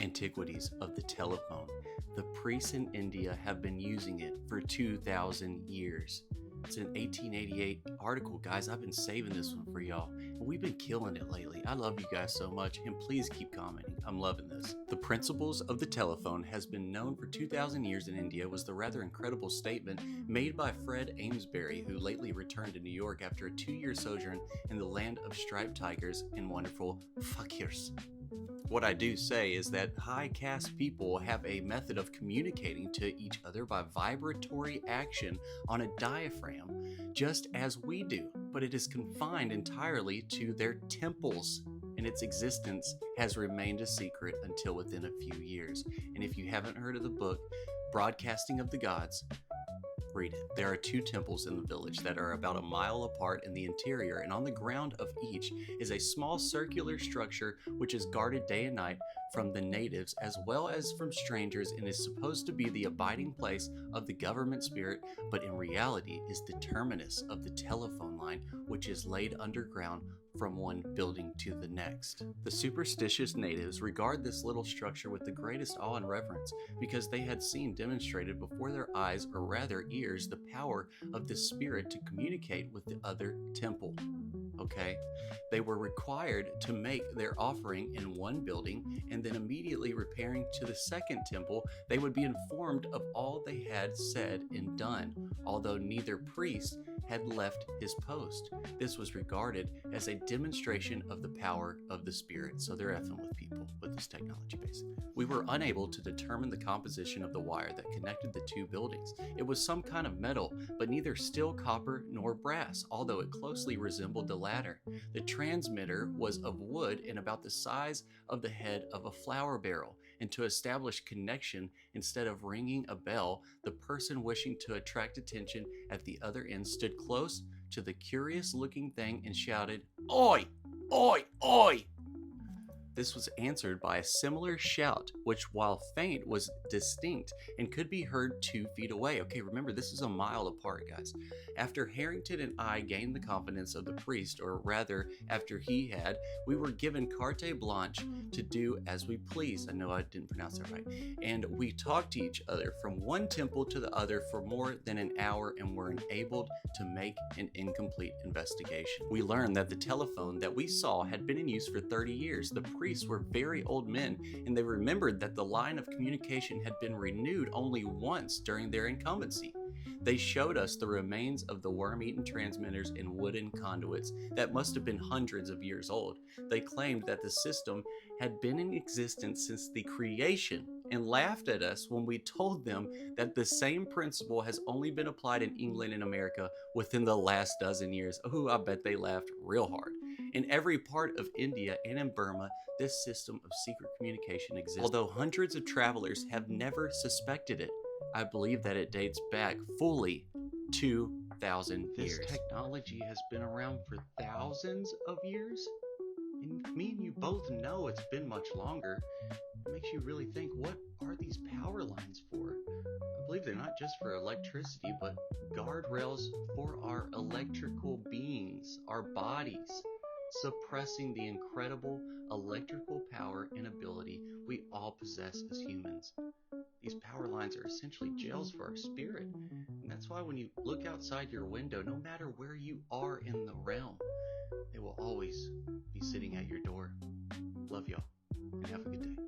Antiquities of the telephone. The priests in India have been using it for 2,000 years. It's an 1888 article, guys. I've been saving this one for y'all. And we've been killing it lately. I love you guys so much, and please keep commenting. I'm loving this. The principles of the telephone has been known for 2,000 years in India was the rather incredible statement made by Fred Amesbury, who lately returned to New York after a 2-year sojourn in the land of striped tigers and wonderful fakirs. What I do say is that high caste people have a method of communicating to each other by vibratory action on a diaphragm, just as we do, but it is confined entirely to their temples, and its existence has remained a secret until within a few years. And if you haven't heard of the book, Broadcasting of the Gods, read it. There are 2 temples in the village that are about a mile apart in the interior, and on the ground of each is a small circular structure which is guarded day and night from the natives as well as from strangers, and is supposed to be the abiding place of the government spirit, but in reality is the terminus of the telephone line, which is laid underground from one building to the next. The superstitious natives regard this little structure with the greatest awe and reverence, because they had seen demonstrated before their eyes, or rather ears, the power of the spirit to communicate with the other temple. Okay? They were required to make their offering in one building, and then immediately repairing to the second temple, they would be informed of all they had said and done, although neither priest had left his post. This was regarded as a demonstration of the power of the spirit. So they're effing with people with this technology, basically. We were unable to determine the composition of the wire that connected the 2 buildings. It was some kind of metal, but neither steel, copper, nor brass, although it closely resembled the latter. The transmitter was of wood and about the size of the head of a flour barrel, and to establish connection, instead of ringing a bell, the person wishing to attract attention at the other end stood close to the curious looking thing and shouted, "Oi! Oi! Oi!" This was answered by a similar shout, which, while faint, was distinct and could be heard 2 feet away. Okay, remember, this is a mile apart, guys. After Harrington and I gained the confidence of the priest, or rather, after he had, we were given carte blanche to do as we pleased. I know I didn't pronounce that right. And we talked to each other from one temple to the other for more than an hour, and were enabled to make an incomplete investigation. We learned that the telephone that we saw had been in use for 30 years. The priests were very old men, and they remembered that the line of communication had been renewed only once during their incumbency. They showed us the remains of the worm-eaten transmitters and wooden conduits that must have been hundreds of years old. They claimed that the system had been in existence since the creation, and laughed at us when we told them that the same principle has only been applied in England and America within the last dozen years. Oh, I bet they laughed real hard. In every part of India and in Burma, this system of secret communication exists, although hundreds of travelers have never suspected it. I believe that it dates back fully 2,000 years. This technology has been around for thousands of years, and me and you both know it's been much longer. It makes you really think, what are these power lines for? I believe they're not just for electricity, but guardrails for our electrical beings, our bodies, suppressing the incredible electrical power and ability we all possess as humans. These power lines are essentially jails for our spirit, and that's why when you look outside your window, no matter where you are in the realm, they will always be sitting at your door. Love y'all, and have a good day.